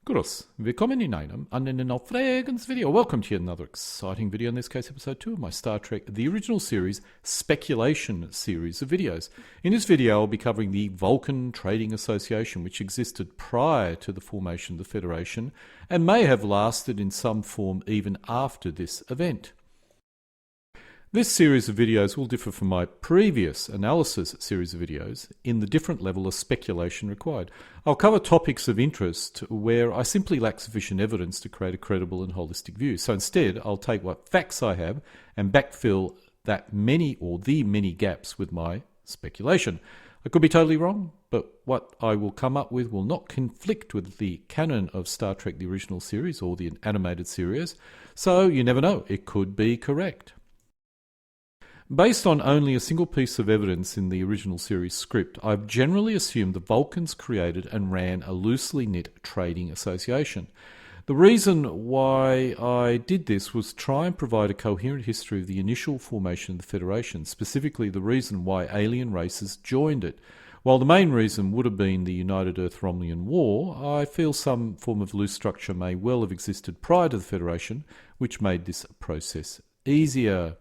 Grüß, willkommen in einem anderen Aufregensvideo. Welcome to yet another exciting video, in this case episode 2 of my Star Trek The Original Series Speculation series of videos. In this video I'll be covering the Vulcan Trading Association, which existed prior to the formation of the Federation and may have lasted in some form even after this event. This series of videos will differ from my previous analysis series of videos in the different level of speculation required. I'll cover topics of interest where I simply lack sufficient evidence to create a credible and holistic view. So instead, I'll take what facts I have and backfill the many gaps with my speculation. I could be totally wrong, but what I will come up with will not conflict with the canon of Star Trek the Original Series or the animated series, so you never know, it could be correct. Based on only a single piece of evidence in the original series script, I've generally assumed the Vulcans created and ran a loosely knit trading association. The reason why I did this was try and provide a coherent history of the initial formation of the Federation, specifically the reason why alien races joined it. While the main reason would have been the United Earth-Romulan War, I feel some form of loose structure may well have existed prior to the Federation, which made this process easier.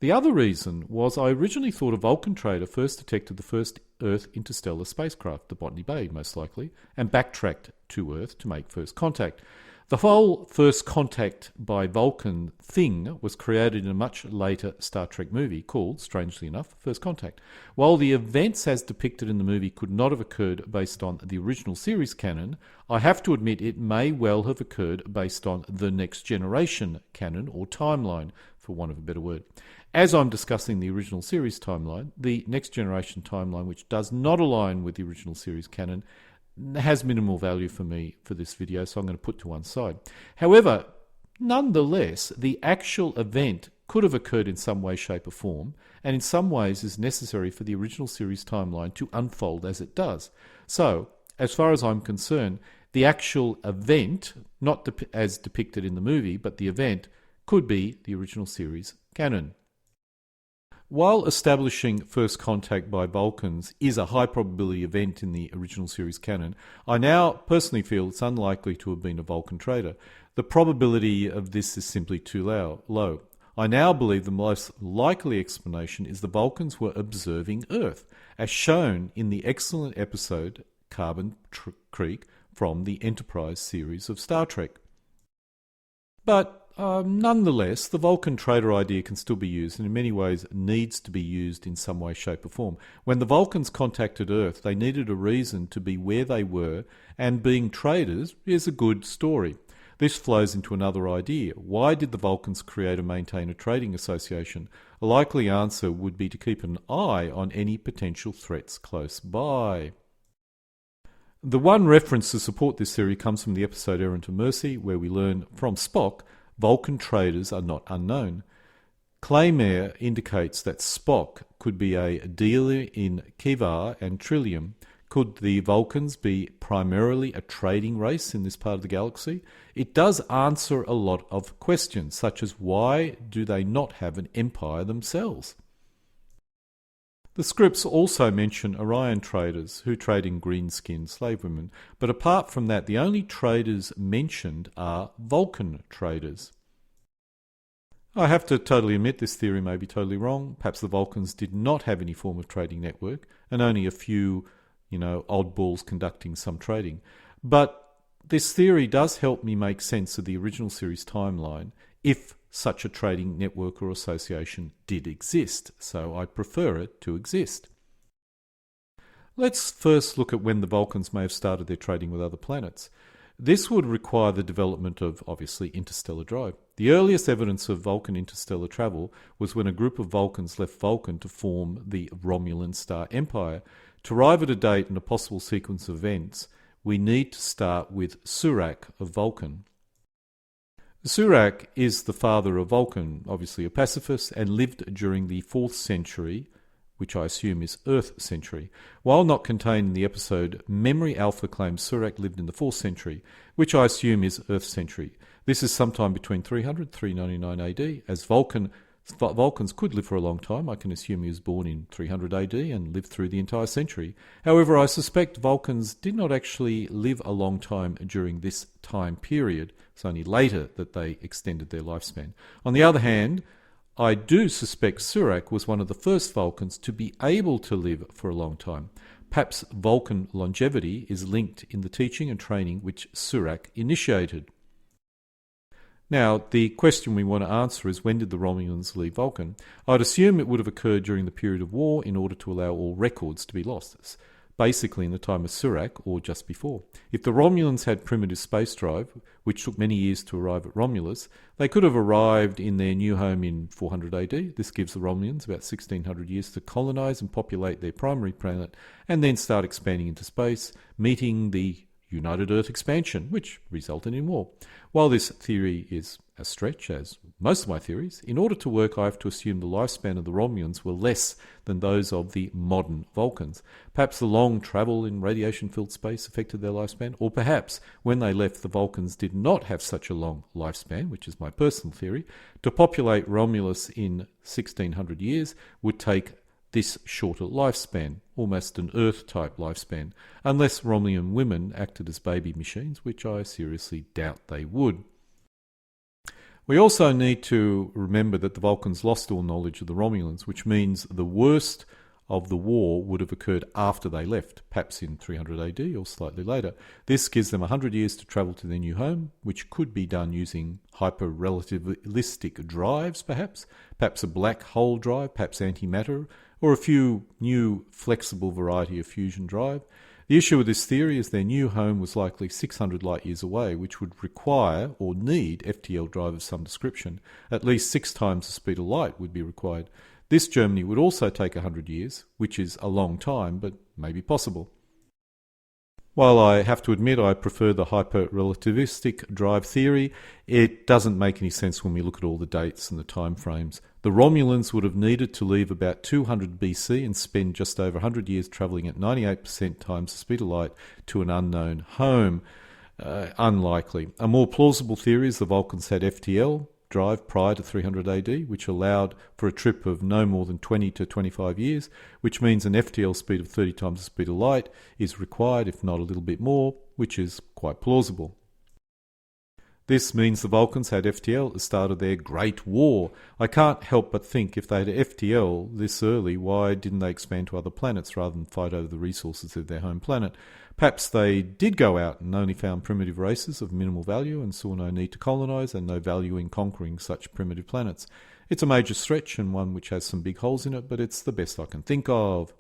The other reason was I originally thought a Vulcan trader first detected the first Earth interstellar spacecraft, the Botany Bay most likely, and backtracked to Earth to make first contact. The whole first contact by Vulcan thing was created in a much later Star Trek movie called, strangely enough, First Contact. While the events as depicted in the movie could not have occurred based on the original series canon, I have to admit it may well have occurred based on the Next Generation canon or timeline, for want of a better word. As I'm discussing the original series timeline, the Next Generation timeline, which does not align with the original series canon, has minimal value for me for this video, so I'm going to put to one side. However, nonetheless, the actual event could have occurred in some way, shape or form, and in some ways is necessary for the original series timeline to unfold as it does. So, as far as I'm concerned, the actual event, not as depicted in the movie, but the event, could be the original series canon. While establishing first contact by Vulcans is a high probability event in the original series canon, I now personally feel it's unlikely to have been a Vulcan trader. The probability of this is simply too low. I now believe the most likely explanation is the Vulcans were observing Earth, as shown in the excellent episode Carbon Creek from the Enterprise series of Star Trek. But nonetheless, the Vulcan trader idea can still be used and in many ways needs to be used in some way, shape or form. When the Vulcans contacted Earth, they needed a reason to be where they were, and being traders is a good story. This flows into another idea. Why did the Vulcans create and maintain a trading association? A likely answer would be to keep an eye on any potential threats close by. The one reference to support this theory comes from the episode Errand to Mercy, where we learn from Spock Vulcan traders are not unknown. Claymare indicates that Spock could be a dealer in Kivar and Trillium. Could the Vulcans be primarily a trading race in this part of the galaxy? It does answer a lot of questions, such as why do they not have an empire themselves? The scripts also mention Orion traders who trade in green-skinned slave women, but apart from that, the only traders mentioned are Vulcan traders. I have to totally admit this theory may be totally wrong. Perhaps the Vulcans did not have any form of trading network, and only a few, oddballs conducting some trading. But this theory does help me make sense of the original series timeline, if such a trading network or association did exist, so I prefer it to exist. Let's first look at when the Vulcans may have started their trading with other planets. This would require the development of, obviously, interstellar drive. The earliest evidence of Vulcan interstellar travel was when a group of Vulcans left Vulcan to form the Romulan Star Empire. To arrive at a date and a possible sequence of events, we need to start with Surak of Vulcan. Surak is the father of Vulcan, obviously a pacifist, and lived during the 4th century, which I assume is Earth century. While not contained in the episode, Memory Alpha claims Surak lived in the 4th century, which I assume is Earth century. This is sometime between 300 and 399 AD, as Vulcan Vulcans could live for a long time. I can assume he was born in 300 AD and lived through the entire century. However, I suspect Vulcans did not actually live a long time during this time period. It's only later that they extended their lifespan. On the other hand, I do suspect Surak was one of the first Vulcans to be able to live for a long time. Perhaps Vulcan longevity is linked in the teaching and training which Surak initiated. Now, the question we want to answer is, when did the Romulans leave Vulcan? I'd assume it would have occurred during the period of war in order to allow all records to be lost. It's basically in the time of Surak or just before. If the Romulans had primitive space drive, which took many years to arrive at Romulus, they could have arrived in their new home in 400 AD. This gives the Romulans about 1600 years to colonize and populate their primary planet and then start expanding into space, meeting the United Earth expansion, which resulted in war. While this theory is a stretch, as most of my theories, in order to work I have to assume the lifespan of the Romulans were less than those of the modern Vulcans. Perhaps the long travel in radiation-filled space affected their lifespan, or perhaps when they left the Vulcans did not have such a long lifespan, which is my personal theory. To populate Romulus in 1600 years would take this shorter lifespan, almost an Earth-type lifespan, unless Romulan women acted as baby machines, which I seriously doubt they would. We also need to remember that the Vulcans lost all knowledge of the Romulans, which means the worst of the war would have occurred after they left, perhaps in 300 AD or slightly later. This gives them 100 years to travel to their new home, which could be done using hyper-relativistic drives, perhaps a black hole drive, perhaps antimatter, or a few new flexible variety of fusion drive. The issue with this theory is their new home was likely 600 light years away, which would require or need FTL drive of some description. At least 6 times the speed of light would be required. This journey would also take 100 years, which is a long time, but may be possible. While I have to admit I prefer the hyper-relativistic drive theory, it doesn't make any sense when we look at all the dates and the time frames. The Romulans would have needed to leave about 200 BC and spend just over 100 years travelling at 98% times the speed of light to an unknown home. Unlikely. A more plausible theory is the Vulcans had FTL drive prior to 300 AD, which allowed for a trip of no more than 20 to 25 years, which means an FTL speed of 30 times the speed of light is required, if not a little bit more, which is quite plausible. This means the Vulcans had FTL at the start of their Great War. I can't help but think if they had FTL this early, why didn't they expand to other planets rather than fight over the resources of their home planet? Perhaps they did go out and only found primitive races of minimal value and saw no need to colonize and no value in conquering such primitive planets. It's a major stretch and one which has some big holes in it, but it's the best I can think of.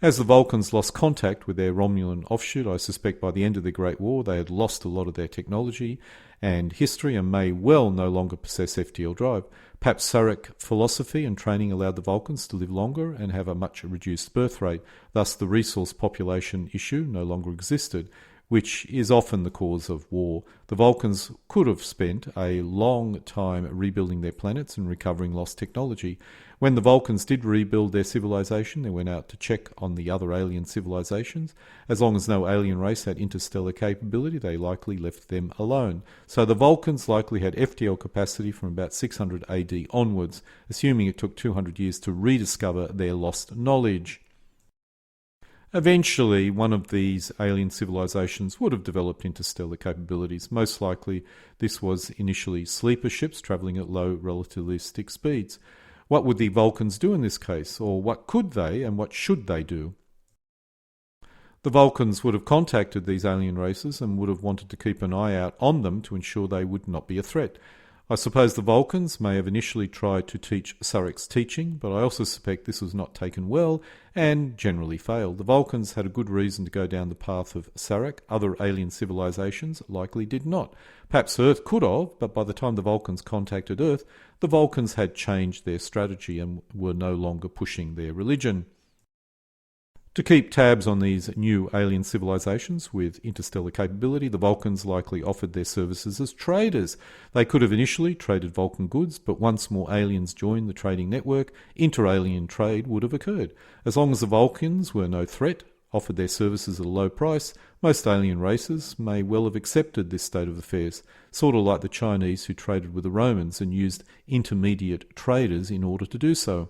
As the Vulcans lost contact with their Romulan offshoot, I suspect by the end of the Great War they had lost a lot of their technology and history and may well no longer possess FTL drive. Perhaps Sarek philosophy and training allowed the Vulcans to live longer and have a much reduced birth rate. Thus the resource population issue no longer existed, which is often the cause of war. The Vulcans could have spent a long time rebuilding their planets and recovering lost technology. When the Vulcans did rebuild their civilization, they went out to check on the other alien civilizations. As long as no alien race had interstellar capability, they likely left them alone. So the Vulcans likely had FTL capacity from about 600 AD onwards, assuming it took 200 years to rediscover their lost knowledge. Eventually, one of these alien civilizations would have developed interstellar capabilities. Most likely, this was initially sleeper ships travelling at low relativistic speeds. What would the Vulcans do in this case, or what could they and what should they do? The Vulcans would have contacted these alien races and would have wanted to keep an eye out on them to ensure they would not be a threat. I suppose the Vulcans may have initially tried to teach Sarek's teaching, but I also suspect this was not taken well and generally failed. The Vulcans had a good reason to go down the path of Sarek. Other alien civilizations likely did not. Perhaps Earth could have, but by the time the Vulcans contacted Earth, the Vulcans had changed their strategy and were no longer pushing their religion. To keep tabs on these new alien civilizations with interstellar capability, the Vulcans likely offered their services as traders. They could have initially traded Vulcan goods, but once more aliens joined the trading network, inter-alien trade would have occurred. As long as the Vulcans were no threat, offered their services at a low price, most alien races may well have accepted this state of affairs, sort of like the Chinese who traded with the Romans and used intermediate traders in order to do so.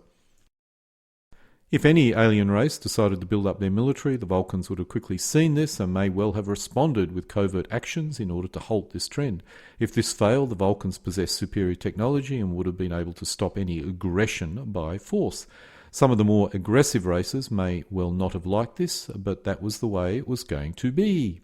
If any alien race decided to build up their military, the Vulcans would have quickly seen this and may well have responded with covert actions in order to halt this trend. If this failed, the Vulcans possessed superior technology and would have been able to stop any aggression by force. Some of the more aggressive races may well not have liked this, but that was the way it was going to be.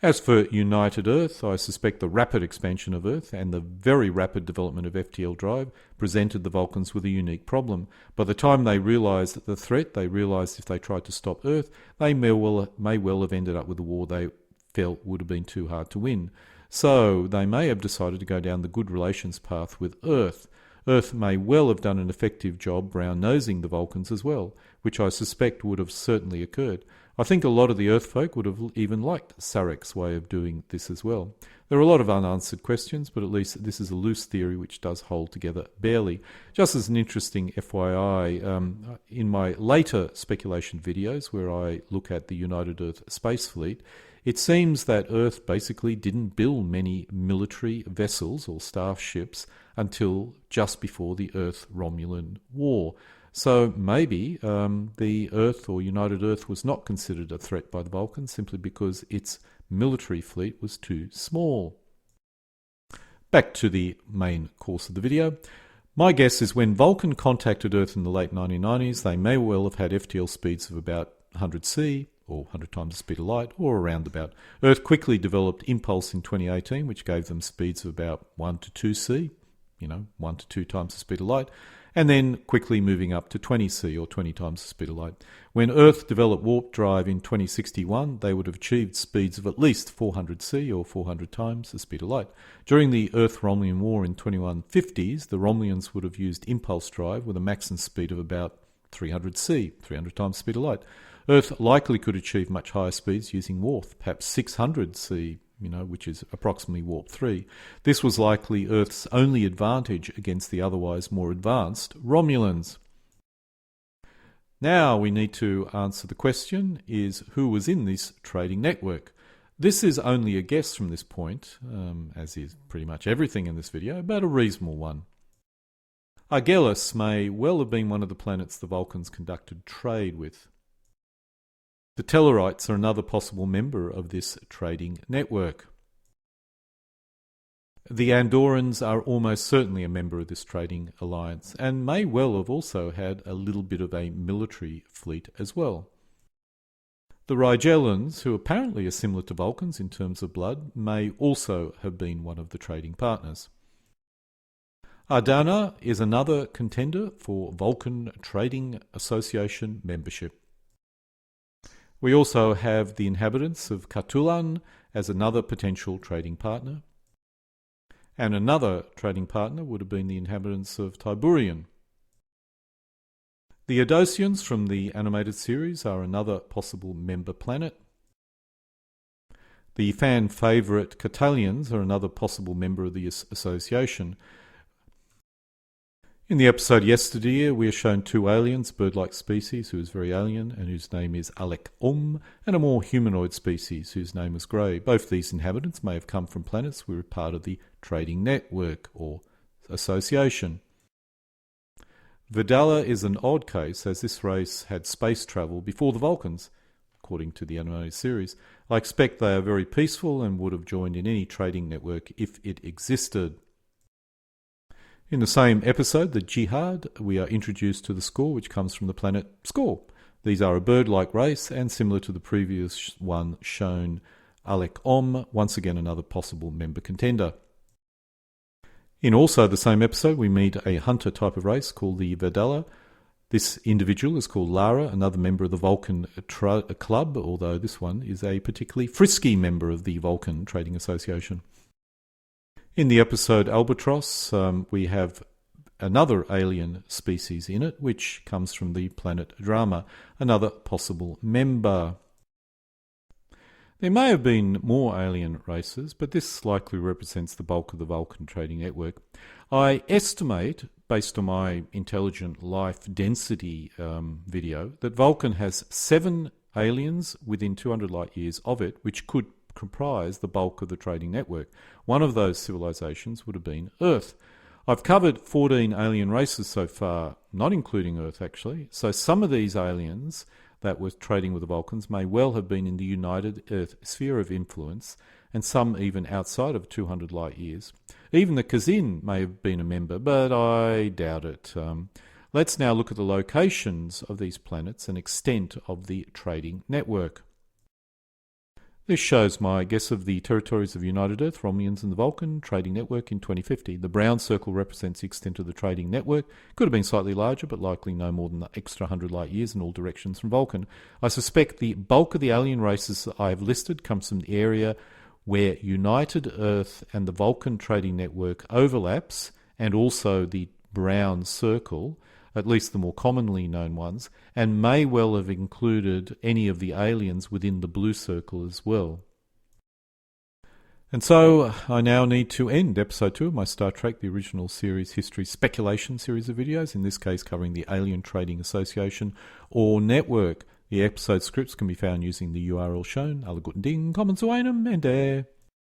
As for United Earth, I suspect the rapid expansion of Earth and the very rapid development of FTL drive presented the Vulcans with a unique problem. By the time they realised the threat, they realised if they tried to stop Earth, they may well have ended up with a war they felt would have been too hard to win. So they may have decided to go down the good relations path with Earth. Earth may well have done an effective job brown-nosing the Vulcans as well, which I suspect would have certainly occurred. I think a lot of the Earth folk would have even liked Sarek's way of doing this as well. There are a lot of unanswered questions, but at least this is a loose theory which does hold together barely. Just as an interesting FYI, in my later speculation videos where I look at the United Earth space fleet, it seems that Earth basically didn't build many military vessels or staff ships until just before the Earth-Romulan War. So maybe the Earth or United Earth was not considered a threat by the Vulcans simply because its military fleet was too small. Back to the main course of the video. My guess is when Vulcan contacted Earth in the late 1990s, they may well have had FTL speeds of about 100 C, or 100 times the speed of light, or around about. Earth quickly developed Impulse in 2018, which gave them speeds of about 1 to 2 C, 1 to 2 times the speed of light, and then quickly moving up to 20 C, or 20 times the speed of light. When Earth developed warp drive in 2061, they would have achieved speeds of at least 400 C, or 400 times the speed of light. During the Earth-Romulan War in 2150s, the Romulans would have used impulse drive with a maximum speed of about 300 C, 300 times the speed of light. Earth likely could achieve much higher speeds using warp, perhaps 600 C, which is approximately warp 3. This was likely Earth's only advantage against the otherwise more advanced Romulans. Now we need to answer the question, is who was in this trading network? This is only a guess from this point, as is pretty much everything in this video, but a reasonable one. Argelis may well have been one of the planets the Vulcans conducted trade with. The Tellarites are another possible member of this trading network. The Andorrans are almost certainly a member of this trading alliance and may well have also had a little bit of a military fleet as well. The Rigellans, who apparently are similar to Vulcans in terms of blood, may also have been one of the trading partners. Ardana is another contender for Vulcan Trading Association membership. We also have the inhabitants of Katulan as another potential trading partner. And another trading partner would have been the inhabitants of Tiburian. The Adosians from the animated series are another possible member planet. The fan favourite Catalians are another possible member of the association. In the episode yesterday, we are shown two aliens, bird-like species who is very alien and whose name is Alec and a more humanoid species whose name is Grey. Both these inhabitants may have come from planets who were part of the trading network or association. Vidala is an odd case as this race had space travel before the Vulcans, according to the animated series. I expect they are very peaceful and would have joined in any trading network if it existed. In the same episode, the Jihad, we are introduced to the Score, which comes from the planet Score. These are a bird-like race, and similar to the previous one shown, Alec once again another possible member contender. In also the same episode, we meet a hunter type of race called the Vedala. This individual is called Lara, another member of the Vulcan Club, although this one is a particularly frisky member of the Vulcan Trading Association. In the episode Albatross, we have another alien species in it, which comes from the planet Drama, another possible member. There may have been more alien races, but this likely represents the bulk of the Vulcan trading network. I estimate, based on my intelligent life density video, that Vulcan has 7 aliens within 200 light years of it, which could comprise the bulk of the trading network. One of those civilizations would have been Earth. I've covered 14 alien races so far, not including Earth actually, so some of these aliens that were trading with the Vulcans may well have been in the United Earth sphere of influence, and some even outside of 200 light years. Even the Kazin may have been a member, but I doubt it. Let's now look at the locations of these planets and extent of the trading network. This shows my guess of the territories of United Earth, Romulans and the Vulcan trading network in 2050. The brown circle represents the extent of the trading network. Could have been slightly larger, but likely no more than the extra 100 light years in all directions from Vulcan. I suspect the bulk of the alien races that I have listed comes from the area where United Earth and the Vulcan trading network overlaps, and also the brown circle, at least the more commonly known ones, and may well have included any of the aliens within the blue circle as well. And so I now need to end episode 2 of my Star Trek, the original series history speculation series of videos, in this case covering the Alien Trading Association or Network. The episode scripts can be found using the URL shown. Alle guten Dinge kommen zu einem Ende.